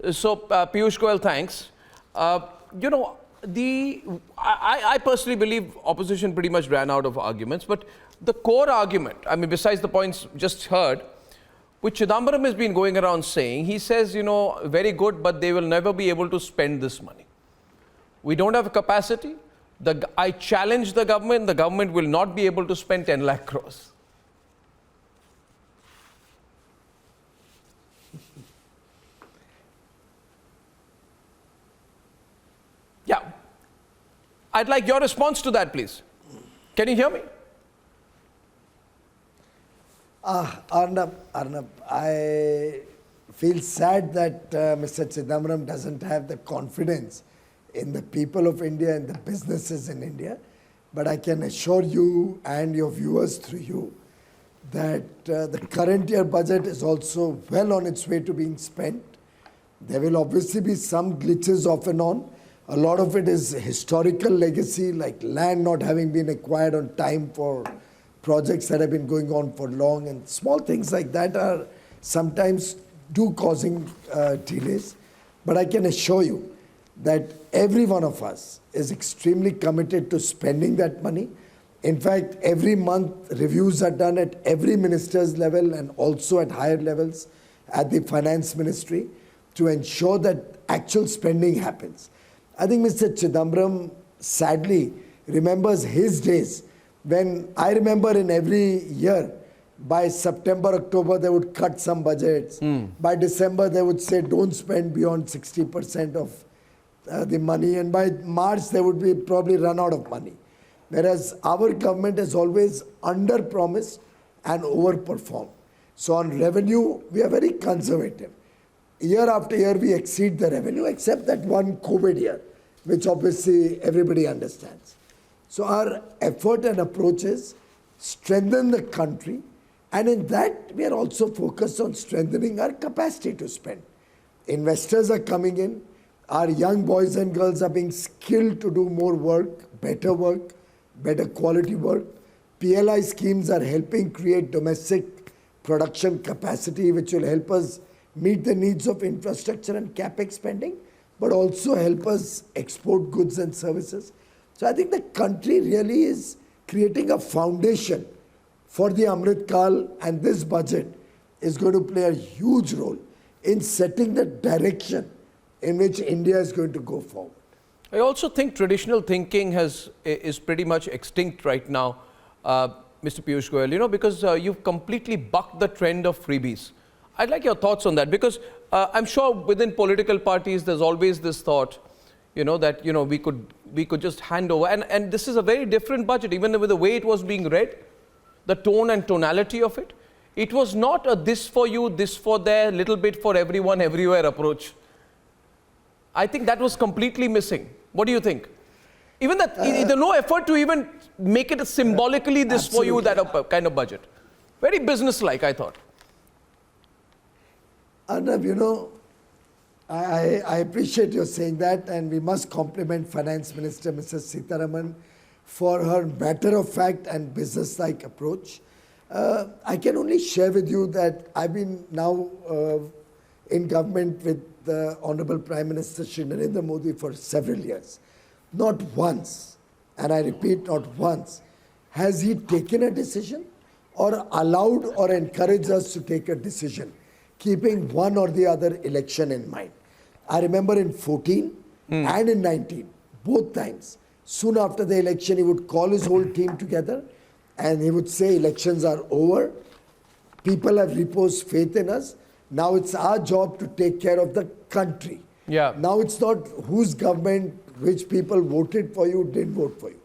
Piyush Goyal, thanks. You know, I personally believe opposition pretty much ran out of arguments, but the core argument, I mean, besides the points just heard, which Chidambaram has been going around saying, he says, you know, very good, but they will never be able to spend this money. We don't have a capacity. I challenge the government will not be able to spend 10 lakh crores. Yeah. I'd like your response to that, please. Can you hear me? Arnab, I feel sad that Mr. Chidambaram doesn't have the confidence in the people of India and the businesses in India. But I can assure you and your viewers through you that the current year budget is also well on its way to being spent. There will obviously be some glitches off and on. A lot of it is historical legacy, like land not having been acquired on time for projects that have been going on for long, and small things like that are sometimes causing delays. But I can assure you that every one of us is extremely committed to spending that money. In fact, every month reviews are done at every minister's level and also at higher levels at the finance ministry to ensure that actual spending happens. I think Mr. Chidambaram sadly remembers his days when I remember in every year, by September, October, they would cut some budgets. By December, they would say, don't spend beyond 60% of the money. And by March, they would be probably run out of money. Whereas our government has always under-promised and over-performed. So on revenue, we are very conservative. Year after year, we exceed the revenue, except that one COVID year, which obviously everybody understands. So our effort and approach is strengthen the country, and in that we are also focused on strengthening our capacity to spend. Investors are coming in, our young boys and girls are being skilled to do more work, better quality work. PLI schemes are helping create domestic production capacity, which will help us meet the needs of infrastructure and capex spending, but also help us export goods and services. So I think the country really is creating a foundation for the Amrit Kal, and this budget is going to play a huge role in setting the direction in which India is going to go forward. I also think traditional thinking is pretty much extinct right now, Mr. Piyush Goyal, you know, because you've completely bucked the trend of freebies. I'd like your thoughts on that, because I'm sure within political parties there's always this thought, you know, that, you know, we could just hand over. And this is a very different budget, even with the way it was being read, the tone and tonality of it. It was not a this for you, this for there, little bit for everyone, everywhere approach. I think that was completely missing. What do you think? Even that, there's no effort to even make it symbolically this for you, that kind of budget. Very business-like, I thought. Arnab, you know, I appreciate your saying that, and we must compliment Finance Minister Mrs. Sitharaman for her matter-of-fact and business-like approach. I can only share with you that I've been now in government with the Honorable Prime Minister Shri Narendra Modi for several years. Not once, and I repeat, not once, has he taken a decision or allowed or encouraged us to take a decision, keeping one or the other election in mind. I remember in 14 and in 19, both times, soon after the election, he would call his whole team together and he would say, elections are over, people have reposed faith in us, now it's our job to take care of the country. Yeah. Now it's not whose government, which people voted for you, didn't vote for you.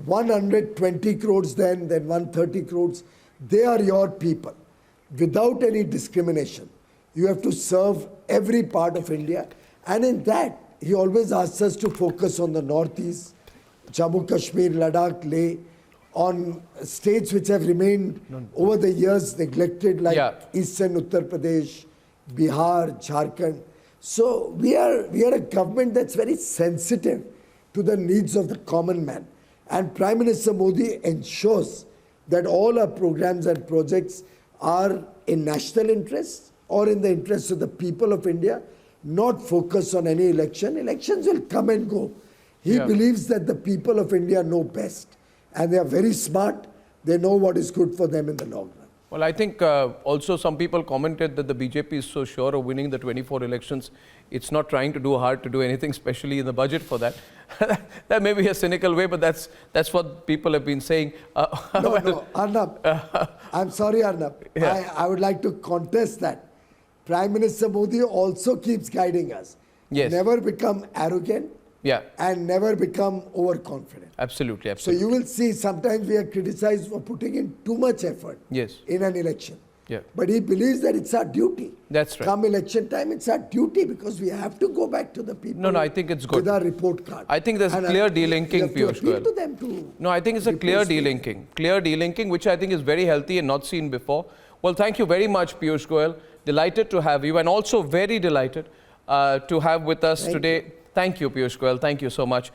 120 crores then 130 crores, they are your people. Without any discrimination, you have to serve every part of India. And in that, he always asks us to focus on the Northeast, Jammu, Kashmir, Ladakh, Leh, on states which have remained over the years neglected, like Eastern Uttar Pradesh, Bihar, Jharkhand. So we are a government that's very sensitive to the needs of the common man. And Prime Minister Modi ensures that all our programs and projects are in national interest or in the interest of the people of India, not focus on any election. Elections will come and go. He believes that the people of India know best, and they are very smart. They know what is good for them in the long run. Well, I think also some people commented that the BJP is so sure of winning the 24 elections, it's not trying to do hard to do anything, especially in the budget for that. That may be a cynical way, but that's what people have been saying. No, Arnab, I'm sorry, Arnab. I would like to contest that. Prime Minister Modi also keeps guiding us. Yes. Never become arrogant. And never become overconfident. Absolutely, So absolutely. you will see sometimes we are criticized for putting in too much effort in an election. But he believes that it's our duty. That's right. Come election time, it's our duty because we have to go back to the people. No, I think it's good. With our report card. I think there's clear delinking, Piyush Goyal. To them to no, I think it's a clear delinking, which I think is very healthy and not seen before. Well, thank you very much, Piyush Goyal. Delighted to have you, and also very delighted to have with us today. Thank you, Piyush Goyal. Thank you so much.